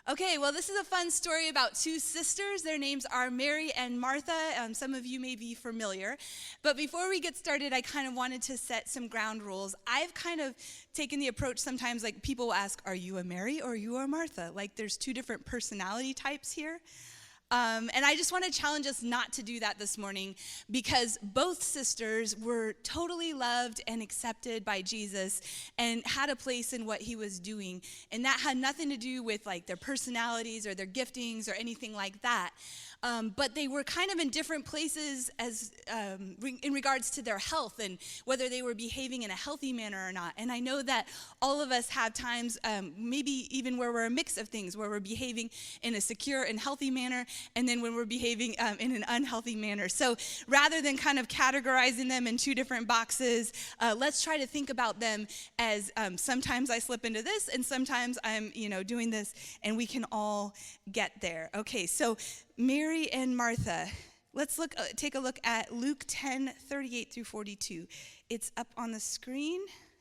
Okay, well, this is a fun story about two sisters. Their names are Mary and Martha. Some of you may be familiar. But before we get started, I kind of wanted to set some ground rules. I've kind of taken the approach sometimes, like people will ask, are you a Mary or are you a Martha? Like there's two different personality types here. And I just want to challenge us not to do that this morning because both sisters were totally loved and accepted by Jesus and had a place in what he was doing. And that had nothing to do with like their personalities or their giftings or anything like that. But they were kind of in different places as in regards to their health and whether they were behaving in a healthy manner or not. And I know that all of us have times, maybe even where we're a mix of things, where we're behaving in a secure and healthy manner, and then when we're behaving in an unhealthy manner. So rather than kind of categorizing them in two different boxes, let's try to think about them as sometimes I slip into this, and sometimes I'm, doing this, and we can all get there. Okay, so Mary and Martha. Let's take a look at Luke 10:38 through 42. It's up on the screen,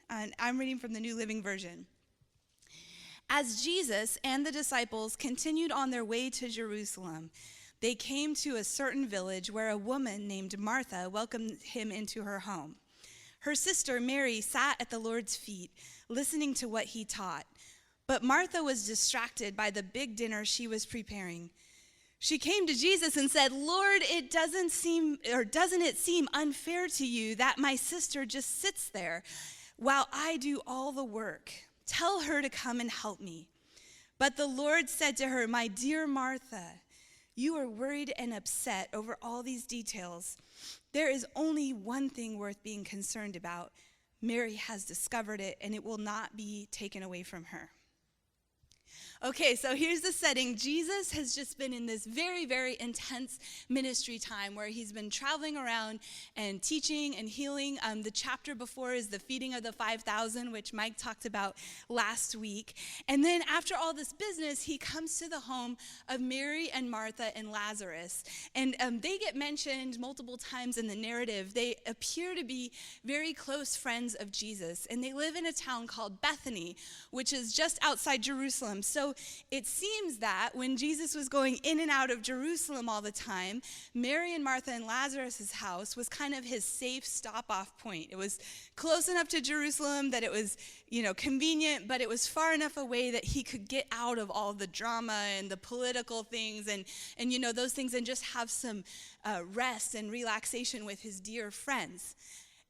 and I'm reading from the New Living Version. As Jesus and the disciples continued on their way to Jerusalem, they came to a certain village where a woman named Martha welcomed him into her home. Her sister Mary sat at the Lord's feet, listening to what he taught. But Martha was distracted by the big dinner she was preparing. She came to Jesus and said, "Lord, doesn't it seem unfair to you that my sister just sits there while I do all the work? Tell her to come and help me." But the Lord said to her, "My dear Martha, you are worried and upset over all these details. There is only one thing worth being concerned about. Mary has discovered it, and it will not be taken away from her." Okay, so here's the setting. Jesus has just been in this very, very intense ministry time where he's been traveling around and teaching and healing. The chapter before is the feeding of the 5,000, which Mike talked about last week. And then after all this business, he comes to the home of Mary and Martha and Lazarus. And they get mentioned multiple times in the narrative. They appear to be very close friends of Jesus. And they live in a town called Bethany, which is just outside Jerusalem. So it seems that when Jesus was going in and out of Jerusalem all the time, Mary and Martha and Lazarus' house was kind of his safe stop-off point. It was close enough to Jerusalem that it was, convenient, but it was far enough away that he could get out of all the drama and the political things and those things and just have some rest and relaxation with his dear friends.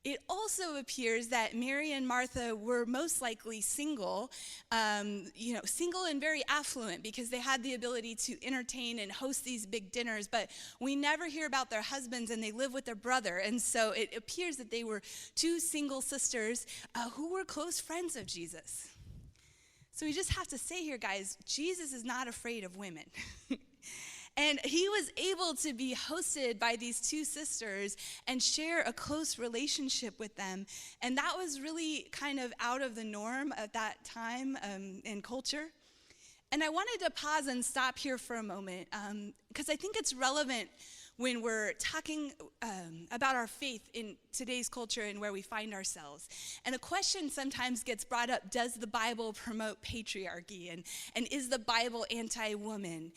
It also appears that Mary and Martha were most likely single, single and very affluent because they had the ability to entertain and host these big dinners, but we never hear about their husbands and they live with their brother. And so it appears that they were two single sisters who were close friends of Jesus. So we just have to say here, guys, Jesus is not afraid of women. And he was able to be hosted by these two sisters and share a close relationship with them. And that was really kind of out of the norm at that time in culture. And I wanted to pause and stop here for a moment because I think it's relevant when we're talking about our faith in today's culture and where we find ourselves. And a question sometimes gets brought up, does the Bible promote patriarchy? And is the Bible anti-woman?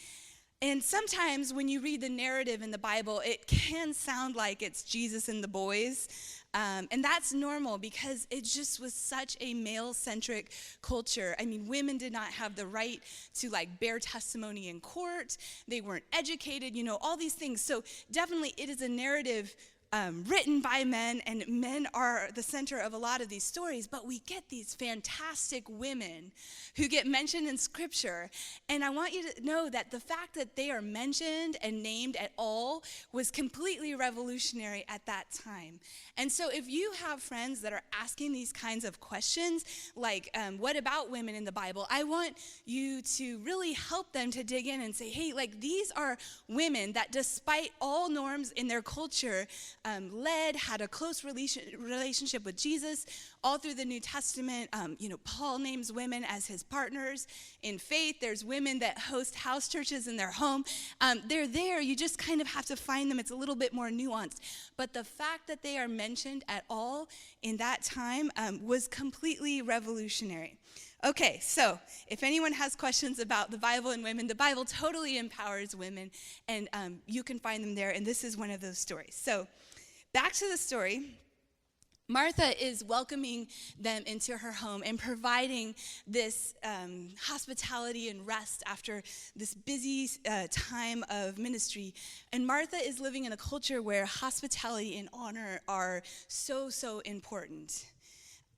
And sometimes when you read the narrative in the Bible, it can sound like it's Jesus and the boys. And that's normal because it just was such a male-centric culture. I mean, women did not have the right to bear testimony in court. They weren't educated, all these things. So definitely it is a narrative written by men, and men are the center of a lot of these stories, but we get these fantastic women who get mentioned in Scripture. And I want you to know that the fact that they are mentioned and named at all was completely revolutionary at that time. And so if you have friends that are asking these kinds of questions, like what about women in the Bible, I want you to really help them to dig in and say, hey, these are women that despite all norms in their culture, had a close relationship with Jesus all through the New Testament. Paul names women as his partners in faith. There's women that host house churches in their home. They're there. You just kind of have to find them. It's a little bit more nuanced. But the fact that they are mentioned at all in that time was completely revolutionary. Okay, so if anyone has questions about the Bible and women, the Bible totally empowers women, and you can find them there, and this is one of those stories. So back to the story. Martha is welcoming them into her home and providing this hospitality and rest after this busy time of ministry. And Martha is living in a culture where hospitality and honor are so, so important.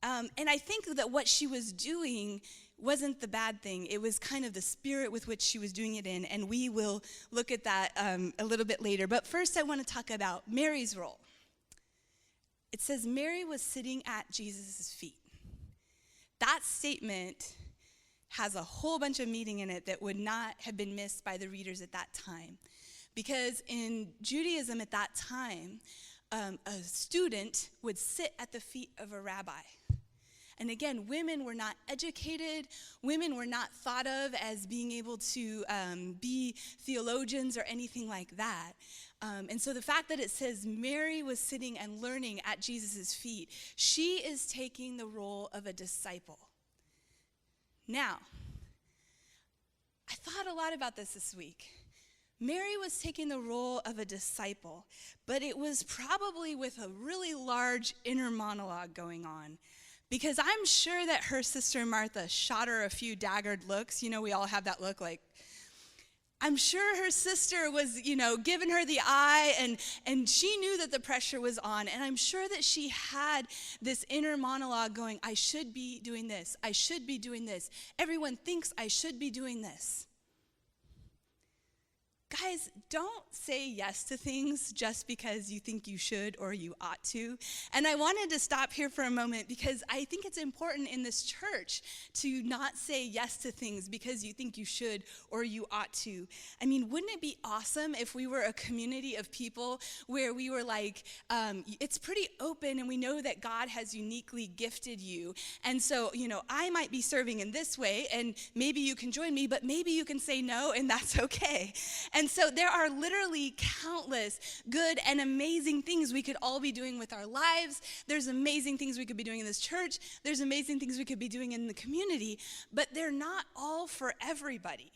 And I think that what she was doing wasn't the bad thing. It was kind of the spirit with which she was doing it in, and we will look at that a little bit later. But first I want to talk about Mary's role. It says Mary was sitting at Jesus' feet. That statement has a whole bunch of meaning in it that would not have been missed by the readers at that time. Because in Judaism at that time, a student would sit at the feet of a rabbi. And again, women were not educated. Women were not thought of as being able to be theologians or anything like that. And so the fact that it says Mary was sitting and learning at Jesus' feet, she is taking the role of a disciple. Now, I thought a lot about this week. Mary was taking the role of a disciple, but it was probably with a really large inner monologue going on. Because I'm sure that her sister Martha shot her a few daggered looks. You know, we all have that look like, I'm sure her sister was, giving her the eye, and she knew that the pressure was on. And I'm sure that she had this inner monologue going, I should be doing this. I should be doing this. Everyone thinks I should be doing this. Guys, don't say yes to things just because you think you should or you ought to. And I wanted to stop here for a moment because I think it's important in this church to not say yes to things because you think you should or you ought to. I mean, wouldn't it be awesome if we were a community of people where we were like, it's pretty open and we know that God has uniquely gifted you. And so, I might be serving in this way and maybe you can join me, but maybe you can say no and that's okay. And so there are literally countless good and amazing things we could all be doing with our lives. There's amazing things we could be doing in this church. There's amazing things we could be doing in the community, but they're not all for everybody.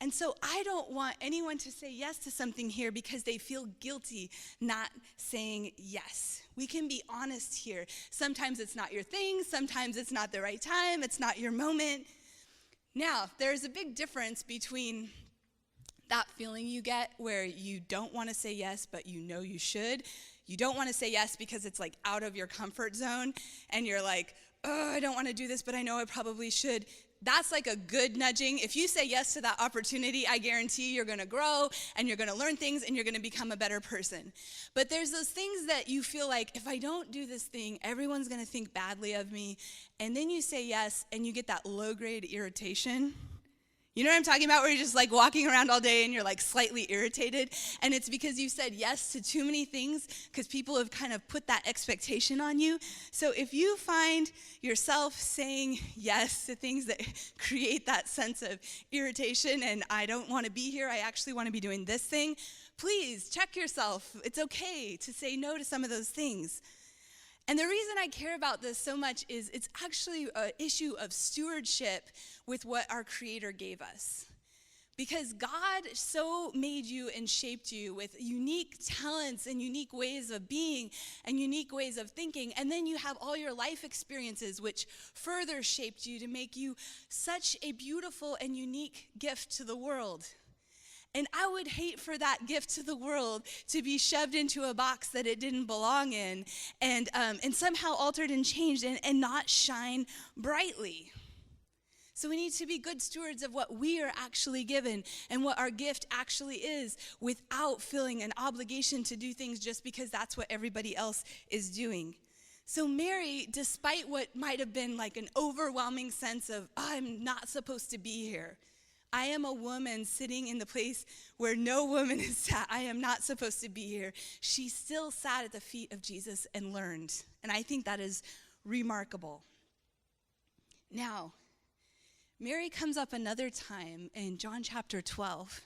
And so I don't want anyone to say yes to something here because they feel guilty not saying yes. We can be honest here. Sometimes it's not your thing. Sometimes it's not the right time. It's not your moment. Now, there's a big difference between that feeling you get where you don't want to say yes, but you know you should. You don't want to say yes because it's like out of your comfort zone, and you're like, oh, I don't want to do this, but I know I probably should. That's like a good nudging. If you say yes to that opportunity, I guarantee you're going to grow, and you're going to learn things, and you're going to become a better person. But there's those things that you feel like, if I don't do this thing, everyone's going to think badly of me. And then you say yes, and you get that low-grade irritation. You know what I'm talking about, where you're just like walking around all day and you're like slightly irritated, and it's because you said yes to too many things because people have kind of put that expectation on you. So if you find yourself saying yes to things that create that sense of irritation and I don't want to be here, I actually want to be doing this thing, please check yourself. It's okay to say no to some of those things. And the reason I care about this so much is it's actually an issue of stewardship with what our Creator gave us. Because God so made you and shaped you with unique talents and unique ways of being and unique ways of thinking. And then you have all your life experiences which further shaped you to make you such a beautiful and unique gift to the world. And I would hate for that gift to the world to be shoved into a box that it didn't belong in and somehow altered and changed and not shine brightly. So we need to be good stewards of what we are actually given and what our gift actually is without feeling an obligation to do things just because that's what everybody else is doing. So Mary, despite what might have been like an overwhelming sense of, I'm not supposed to be here. I am a woman sitting in the place where no woman is sat. I am not supposed to be here. She still sat at the feet of Jesus and learned. And I think that is remarkable. Now, Mary comes up another time in John chapter 12.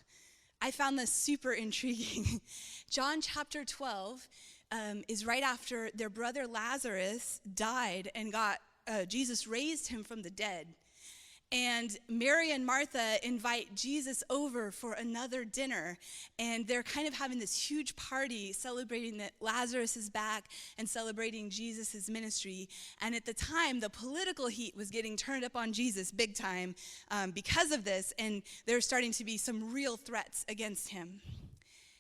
I found this super intriguing. John chapter 12 is right after their brother Lazarus died and Jesus raised him from the dead. And Mary and Martha invite Jesus over for another dinner. And they're kind of having this huge party celebrating that Lazarus is back and celebrating Jesus' ministry. And at the time, the political heat was getting turned up on Jesus big time because of this. And there were starting to be some real threats against him.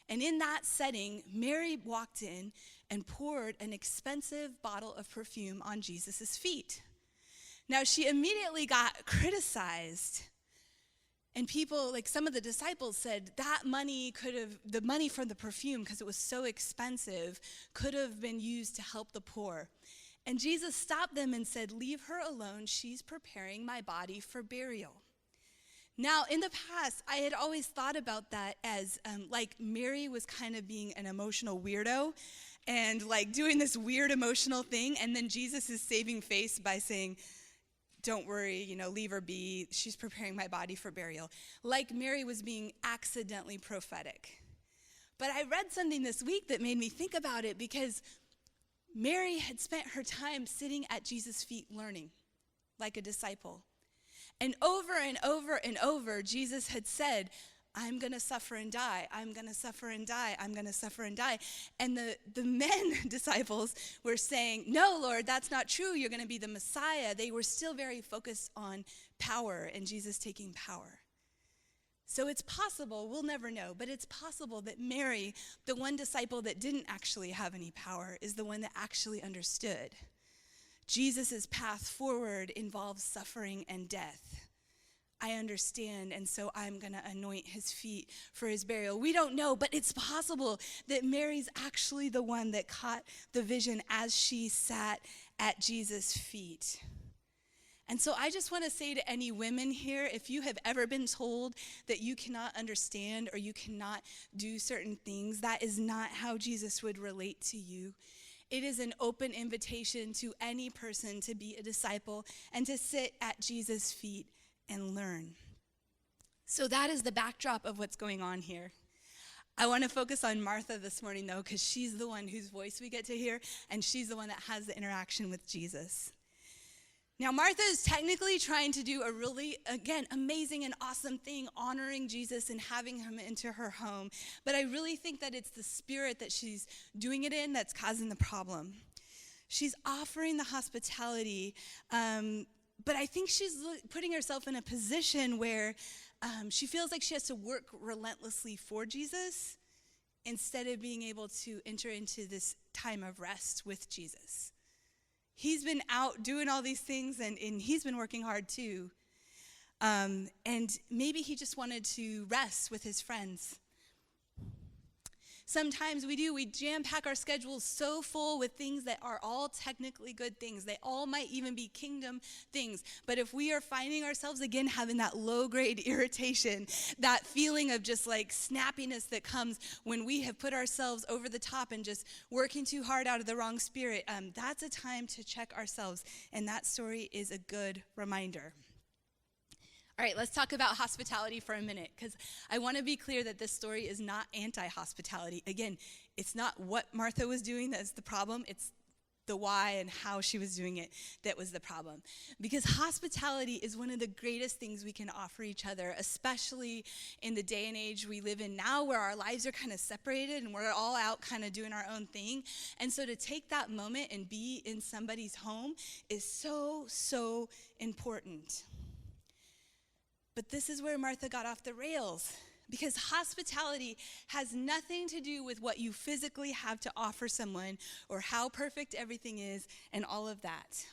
And in that setting, Mary walked in and poured an expensive bottle of perfume on Jesus' feet. Now, she immediately got criticized. And people, like some of the disciples said, the money from the perfume, because it was so expensive, could have been used to help the poor. And Jesus stopped them and said, "Leave her alone. She's preparing my body for burial." Now, in the past, I had always thought about that as like Mary was kind of being an emotional weirdo and like doing this weird emotional thing. And then Jesus is saving face by saying, "Don't worry, leave her be. She's preparing my body for burial." Like Mary was being accidentally prophetic. But I read something this week that made me think about it, because Mary had spent her time sitting at Jesus' feet learning like a disciple. And over and over and over, Jesus had said, "I'm going to suffer and die. I'm going to suffer and die. I'm going to suffer and die." And the men disciples were saying, "No, Lord, that's not true. You're going to be the Messiah." They were still very focused on power and Jesus taking power. So it's possible, we'll never know, but it's possible that Mary, the one disciple that didn't actually have any power, is the one that actually understood. Jesus' path forward involves suffering and death. I understand, and so I'm going to anoint his feet for his burial. We don't know, but it's possible that Mary's actually the one that caught the vision as she sat at Jesus' feet. And so I just want to say to any women here, if you have ever been told that you cannot understand or you cannot do certain things, that is not how Jesus would relate to you. It is an open invitation to any person to be a disciple and to sit at Jesus' feet and learn. So that is the backdrop of what's going on here. I want to focus on Martha this morning, though, because she's the one whose voice we get to hear, and she's the one that has the interaction with Jesus. Now, Martha is technically trying to do a really, again, amazing and awesome thing, honoring Jesus and having him into her home. But I really think that it's the spirit that she's doing it in that's causing the problem. She's offering the hospitality, but I think she's putting herself in a position where she feels like she has to work relentlessly for Jesus instead of being able to enter into this time of rest with Jesus. He's been out doing all these things, and he's been working hard too. And maybe he just wanted to rest with his friends. Sometimes we jam-pack our schedules so full with things that are all technically good things. They all might even be kingdom things. But if we are finding ourselves again having that low-grade irritation, that feeling of just like snappiness that comes when we have put ourselves over the top and just working too hard out of the wrong spirit, that's a time to check ourselves. And that story is a good reminder. All right, let's talk about hospitality for a minute, because I want to be clear that this story is not anti-hospitality. Again, it's not what Martha was doing that's the problem. It's the why and how she was doing it that was the problem. Because hospitality is one of the greatest things we can offer each other, especially in the day and age we live in now, where our lives are kind of separated and we're all out kind of doing our own thing. And so to take that moment and be in somebody's home is so, so important. But this is where Martha got off the rails, because hospitality has nothing to do with what you physically have to offer someone or how perfect everything is and all of that.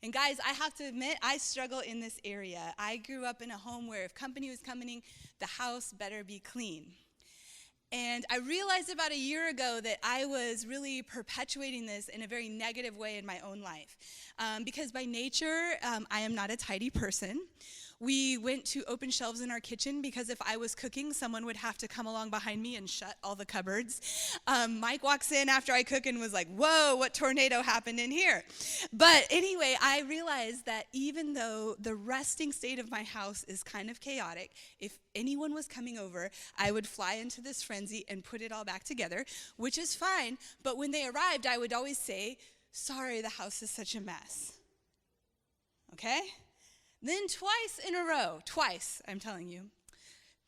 And guys, I have to admit, I struggle in this area. I grew up in a home where if company was coming, the house better be clean. And I realized about a year ago that I was really perpetuating this in a very negative way in my own life. Because by nature, I am not a tidy person. We went to open shelves in our kitchen because if I was cooking, someone would have to come along behind me and shut all the cupboards. Mike walks in after I cook and was like, "Whoa, what tornado happened in here?" But anyway, I realized that even though the resting state of my house is kind of chaotic, if anyone was coming over, I would fly into this frenzy and put it all back together, which is fine. But when they arrived, I would always say, "Sorry, the house is such a mess." Okay? Then twice in a row, twice, I'm telling you,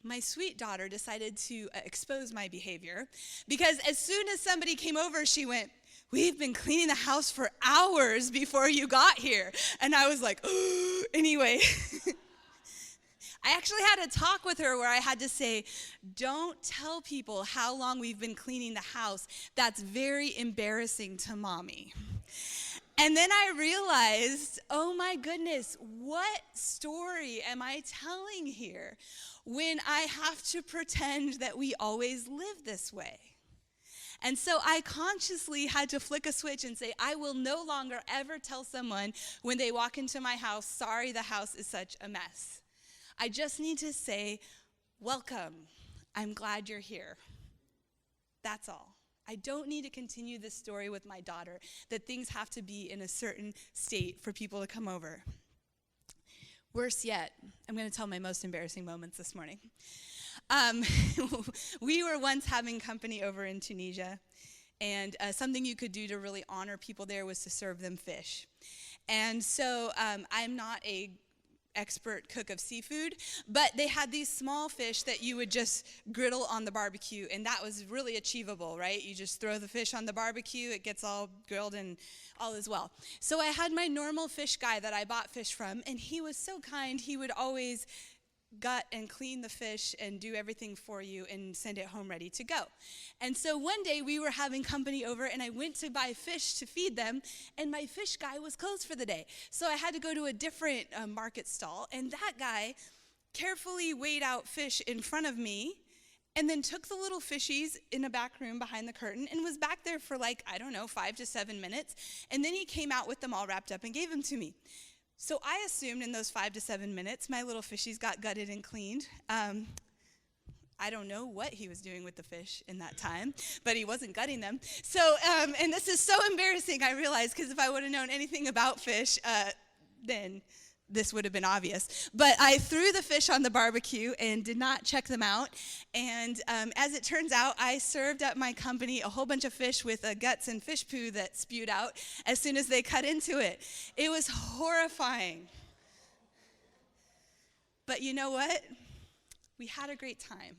my sweet daughter decided to expose my behavior, because as soon as somebody came over, she went, "We've been cleaning the house for hours before you got here." And I was like, oh. Anyway, I actually had a talk with her where I had to say, "Don't tell people how long we've been cleaning the house. That's very embarrassing to mommy." And then I realized, oh my goodness, what story am I telling here when I have to pretend that we always live this way? And so I consciously had to flick a switch and say, I will no longer ever tell someone when they walk into my house, "Sorry, the house is such a mess." I just need to say, "Welcome. I'm glad you're here." That's all. I don't need to continue this story with my daughter that things have to be in a certain state for people to come over. Worse yet, I'm going to tell my most embarrassing moments this morning. We were once having company over in Tunisia, and something you could do to really honor people there was to serve them fish. And so I'm not a expert cook of seafood, but they had these small fish that you would just griddle on the barbecue, and that was really achievable, right? You just throw the fish on the barbecue, it gets all grilled, and all is well. So I had my normal fish guy that I bought fish from, and he was so kind. He would always gut and clean the fish and do everything for you and send it home ready to go. And so one day we were having company over, and I went to buy fish to feed them, and my fish guy was closed for the day. So I had to go to a different market stall, and that guy carefully weighed out fish in front of me and then took the little fishies in a back room behind the curtain and was back there for 5 to 7 minutes. And then he came out with them all wrapped up and gave them to me. So I assumed in those 5 to 7 minutes, my little fishies got gutted and cleaned. I don't know what he was doing with the fish in that time, but he wasn't gutting them. So, and this is so embarrassing, I realize, because if I would have known anything about fish, then this would have been obvious. But I threw the fish on the barbecue and did not check them out. And as it turns out, I served at my company a whole bunch of fish with guts and fish poo that spewed out as soon as they cut into it. It was horrifying. But you know what? We had a great time.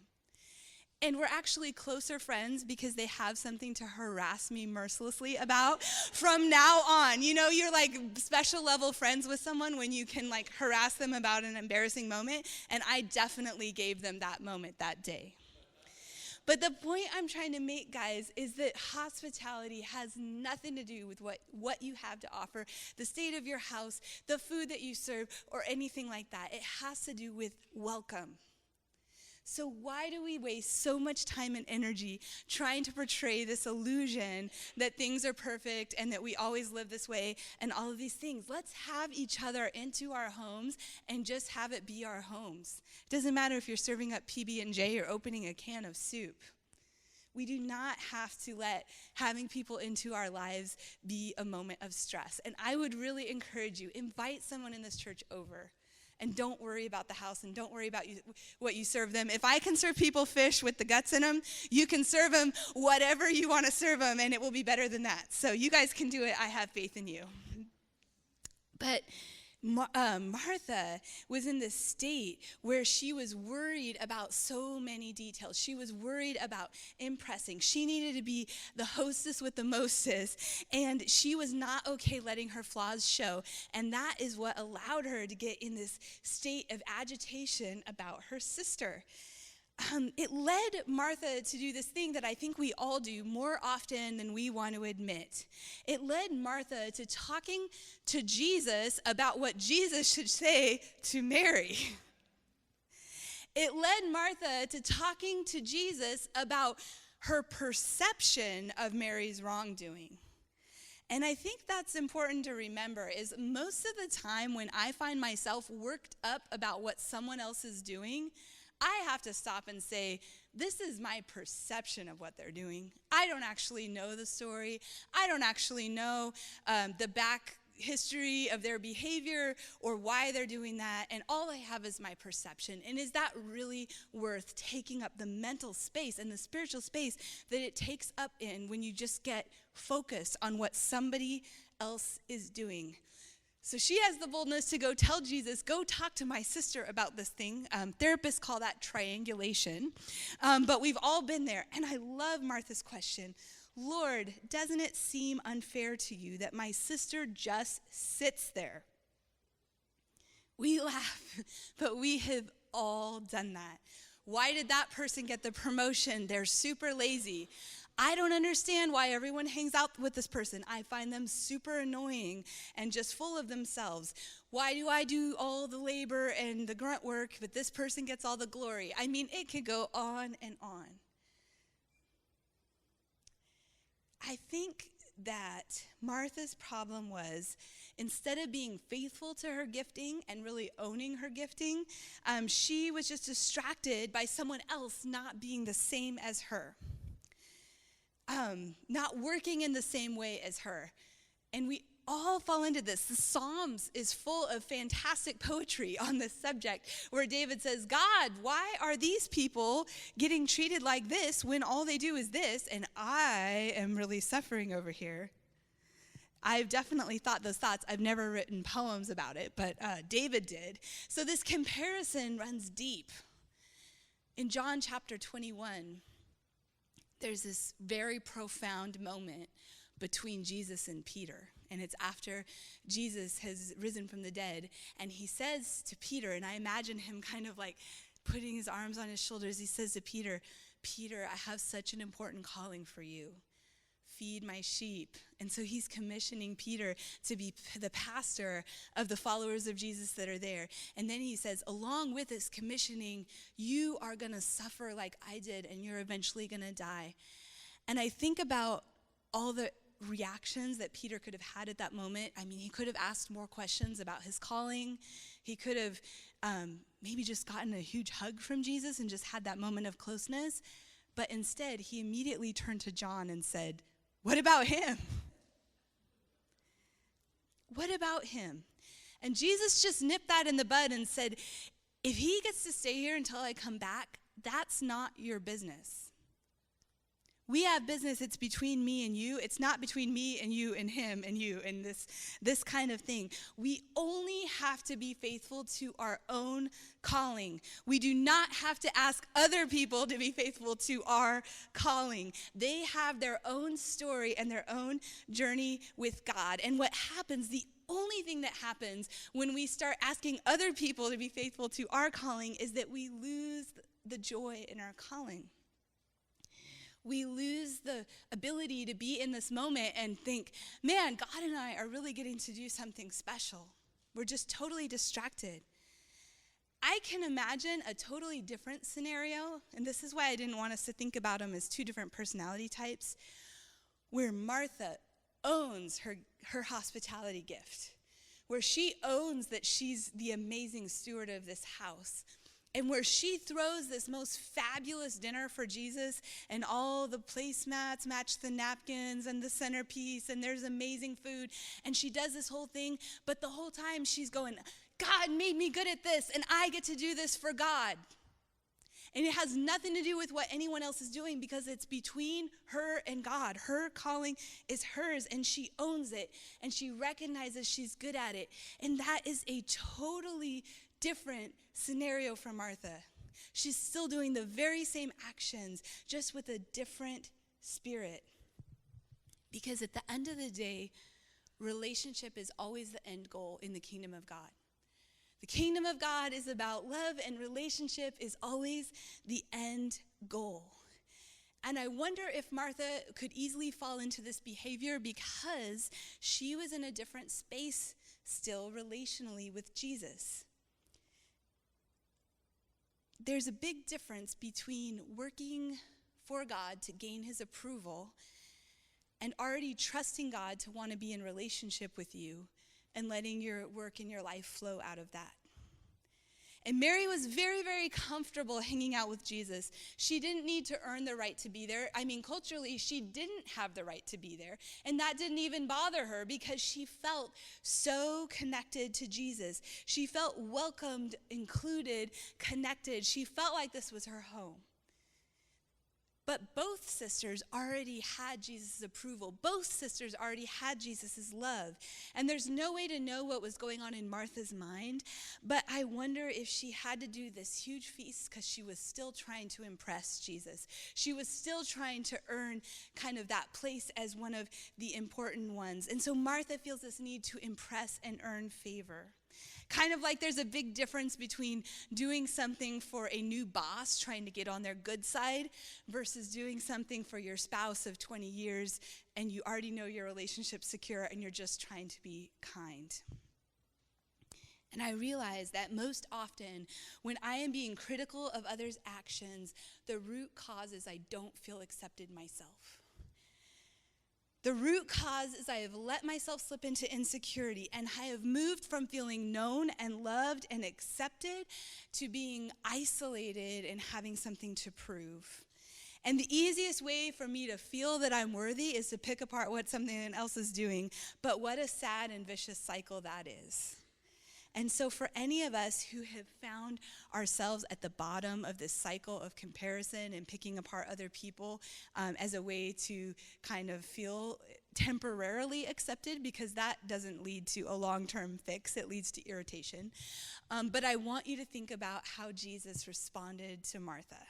And we're actually closer friends because they have something to harass me mercilessly about from now on. You know, you're special level friends with someone when you can harass them about an embarrassing moment. And I definitely gave them that moment that day. But the point I'm trying to make, guys, is that hospitality has nothing to do with what you have to offer, the state of your house, the food that you serve, or anything like that. It has to do with welcome. So why do we waste so much time and energy trying to portray this illusion that things are perfect and that we always live this way and all of these things? Let's have each other into our homes and just have it be our homes. It doesn't matter if you're serving up PB&J or opening a can of soup. We do not have to let having people into our lives be a moment of stress. And I would really encourage you, invite someone in this church over. And don't worry about the house, and don't worry about what you serve them. If I can serve people fish with the guts in them, you can serve them whatever you want to serve them, and it will be better than that. So you guys can do it. I have faith in you. But Martha was in this state where she was worried about so many details. She was worried about impressing. She needed to be the hostess with the mostest, and she was not okay letting her flaws show. And that is what allowed her to get in this state of agitation about her sister. It led Martha to do this thing that I think we all do more often than we want to admit. It led Martha to talking to Jesus about what Jesus should say to Mary. It led Martha to talking to Jesus about her perception of Mary's wrongdoing. And I think that's important to remember is most of the time when I find myself worked up about what someone else is doing, I have to stop and say, this is my perception of what they're doing. I don't actually know the story. I don't actually know the back history of their behavior or why they're doing that. And all I have is my perception. And is that really worth taking up the mental space and the spiritual space that it takes up in when you just get focused on what somebody else is doing? So she has the boldness to go tell Jesus, go talk to my sister about this thing. Therapists call that triangulation. But we've all been there. And I love Martha's question. Lord, doesn't it seem unfair to you that my sister just sits there? We laugh, but we have all done that. Why did that person get the promotion? They're super lazy. I don't understand why everyone hangs out with this person. I find them super annoying and just full of themselves. Why do I do all the labor and the grunt work, but this person gets all the glory? I mean, it could go on and on. I think that Martha's problem was, instead of being faithful to her gifting and really owning her gifting, she was just distracted by someone else not being the same as her. Not working in the same way as her. And we all fall into this. The Psalms is full of fantastic poetry on this subject, where David says, God, why are these people getting treated like this when all they do is this, and I am really suffering over here? I've definitely thought those thoughts. I've never written poems about it, but David did. So this comparison runs deep. In John chapter 21, there's this very profound moment between Jesus and Peter. And it's after Jesus has risen from the dead. And he says to Peter, and I imagine him kind of like putting his arms on his shoulders. He says to Peter, Peter, I have such an important calling for you. Feed my sheep. And so he's commissioning Peter to be the pastor of the followers of Jesus that are there. And then he says, along with this commissioning, you are going to suffer like I did, and you're eventually going to die. And I think about all the reactions that Peter could have had at that moment. I mean, he could have asked more questions about his calling. He could have maybe just gotten a huge hug from Jesus and just had that moment of closeness. But instead, he immediately turned to John and said, what about him? What about him? And Jesus just nipped that in the bud and said, if he gets to stay here until I come back, that's not your business. We have business, it's between me and you. It's not between me and you and him and you and this kind of thing. We only have to be faithful to our own calling. We do not have to ask other people to be faithful to our calling. They have their own story and their own journey with God. And what happens, the only thing that happens when we start asking other people to be faithful to our calling is that we lose the joy in our calling. We lose the ability to be in this moment and think, man, God and I are really getting to do something special. We're just totally distracted. I can imagine a totally different scenario, and this is why I didn't want us to think about them as two different personality types, where Martha owns her hospitality gift, where she owns that she's the amazing steward of this house. And where she throws this most fabulous dinner for Jesus, and all the placemats match the napkins and the centerpiece, and there's amazing food, and she does this whole thing, but the whole time she's going, God made me good at this, and I get to do this for God. And it has nothing to do with what anyone else is doing, because it's between her and God. Her calling is hers, and she owns it, and she recognizes she's good at it. And that is a totally different scenario for Martha. She's still doing the very same actions, just with a different spirit. Because at the end of the day, relationship is always the end goal in the kingdom of God. The kingdom of God is about love, and relationship is always the end goal. And I wonder if Martha could easily fall into this behavior because she was in a different space still relationally with Jesus. There's a big difference between working for God to gain his approval and already trusting God to want to be in relationship with you and letting your work in your life flow out of that. And Mary was very, very comfortable hanging out with Jesus. She didn't need to earn the right to be there. I mean, culturally, she didn't have the right to be there. And that didn't even bother her because she felt so connected to Jesus. She felt welcomed, included, connected. She felt like this was her home. But both sisters already had Jesus' approval. Both sisters already had Jesus' love. And there's no way to know what was going on in Martha's mind, but I wonder if she had to do this huge feast because she was still trying to impress Jesus. She was still trying to earn kind of that place as one of the important ones. And so Martha feels this need to impress and earn favor. Kind of like there's a big difference between doing something for a new boss, trying to get on their good side, versus doing something for your spouse of 20 years and you already know your relationship's secure and you're just trying to be kind. And I realize that most often when I am being critical of others' actions, the root cause is I don't feel accepted myself. The root cause is I have let myself slip into insecurity, and I have moved from feeling known and loved and accepted to being isolated and having something to prove. And the easiest way for me to feel that I'm worthy is to pick apart what something else is doing, but what a sad and vicious cycle that is. And so for any of us who have found ourselves at the bottom of this cycle of comparison and picking apart other people as a way to kind of feel temporarily accepted, because that doesn't lead to a long-term fix, it leads to irritation. But I want you to think about how Jesus responded to Martha.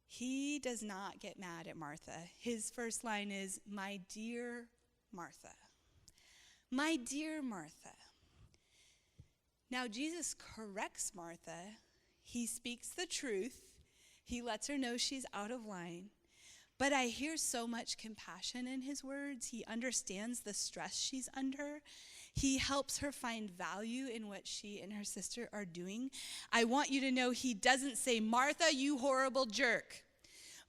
He does not get mad at Martha. His first line is, "My dear Martha." My dear Martha. Now, Jesus corrects Martha. He speaks the truth. He lets her know she's out of line. But I hear so much compassion in his words. He understands the stress she's under. He helps her find value in what she and her sister are doing. I want you to know he doesn't say, "Martha, you horrible jerk.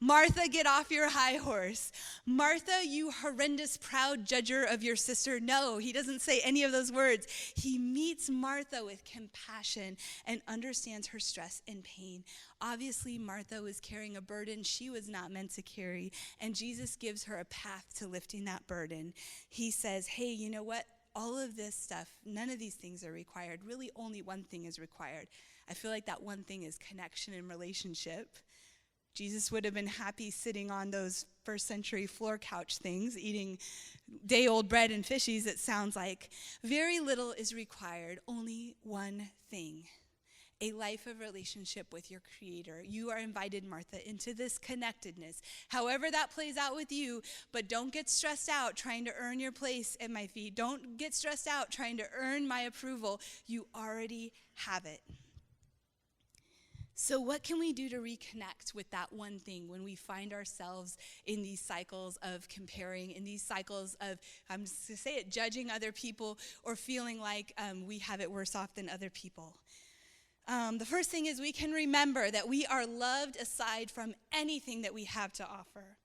Martha, get off your high horse. Martha, you horrendous proud judger of your sister." No, he doesn't say any of those words. He meets Martha with compassion and understands her stress and pain. Obviously, Martha was carrying a burden she was not meant to carry, and Jesus gives her a path to lifting that burden. He says, "Hey, you know what? All of this stuff, none of these things are required. Really, only one thing is required." I feel like that one thing is connection and relationship. Jesus would have been happy sitting on those first century floor couch things, eating day-old bread and fishies, it sounds like. Very little is required, only one thing: a life of relationship with your Creator. You are invited, Martha, into this connectedness, however that plays out with you, but don't get stressed out trying to earn your place at my feet. Don't get stressed out trying to earn my approval. You already have it. So what can we do to reconnect with that one thing when we find ourselves in these cycles of comparing, in these cycles of, I'm just going to say it, judging other people or feeling like we have it worse off than other people? The first thing is we can remember that we are loved aside from anything that we have to offer.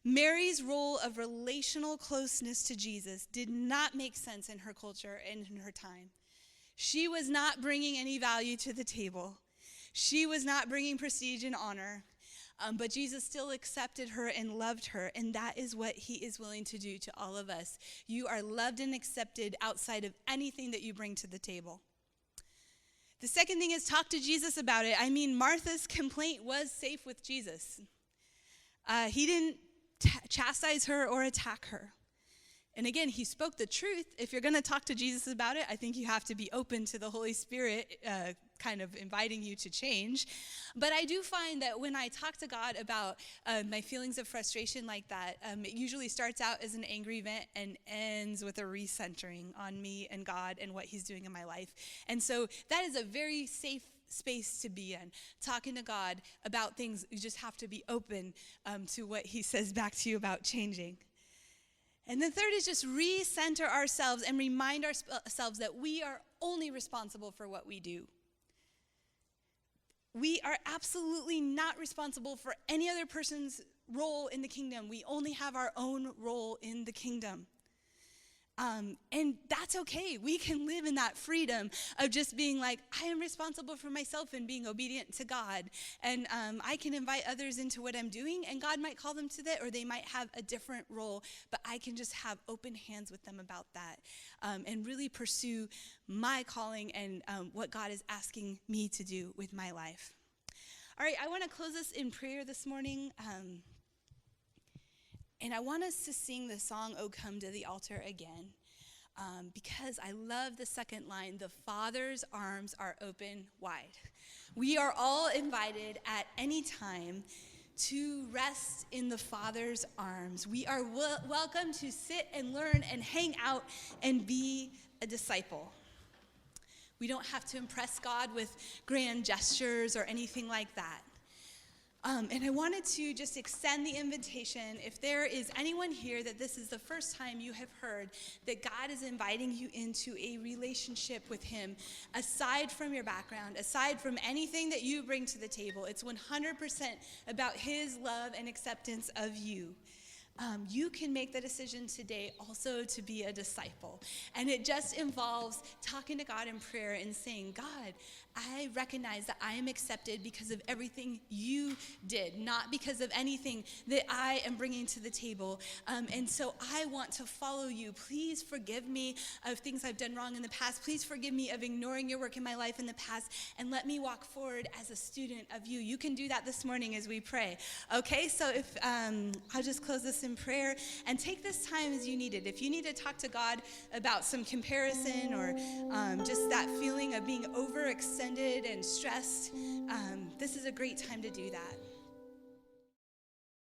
Mary's role of relational closeness to Jesus did not make sense in her culture and in her time. She was not bringing any value to the table. She was not bringing prestige and honor, but Jesus still accepted her and loved her, and that is what he is willing to do to all of us. You are loved and accepted outside of anything that you bring to the table. The second thing is talk to Jesus about it. I mean, Martha's complaint was safe with Jesus. He didn't chastise her or attack her. And again, he spoke the truth. If you're going to talk to Jesus about it, I think you have to be open to the Holy Spirit kind of inviting you to change. But I do find that when I talk to God about my feelings of frustration like that, it usually starts out as an angry vent and ends with a recentering on me and God and what he's doing in my life. And so that is a very safe space to be in, talking to God about things. You just have to be open to what he says back to you about changing. And the third is just recenter ourselves and remind ourselves that we are only responsible for what we do. We are absolutely not responsible for any other person's role in the kingdom. We only have our own role in the kingdom. And that's okay. We can live in that freedom of just being like, I am responsible for myself and being obedient to God. And I can invite others into what I'm doing, and God might call them to that, or they might have a different role, but I can just have open hands with them about that and really pursue my calling and what God is asking me to do with my life. All right, I want to close us in prayer this morning. And I want us to sing the song, "Oh Come to the Altar" again. Because I love the second line, "The Father's arms are open wide." We are all invited at any time to rest in the Father's arms. We are welcome to sit and learn and hang out and be a disciple. We don't have to impress God with grand gestures or anything like that. And I wanted to just extend the invitation, if there is anyone here that this is the first time you have heard that God is inviting you into a relationship with him, aside from your background, aside from anything that you bring to the table, it's 100% about his love and acceptance of you. You can make the decision today also to be a disciple. And it just involves talking to God in prayer and saying, "God, I recognize that I am accepted because of everything you did, not because of anything that I am bringing to the table. And so I want to follow you. Please forgive me of things I've done wrong in the past. Please forgive me of ignoring your work in my life in the past, and let me walk forward as a student of you." You can do that this morning as we pray. Okay, so if I'll just close this in prayer, and take this time as you need it. If you need to talk to God about some comparison or just that feeling of being overextended and stressed, this is a great time to do that.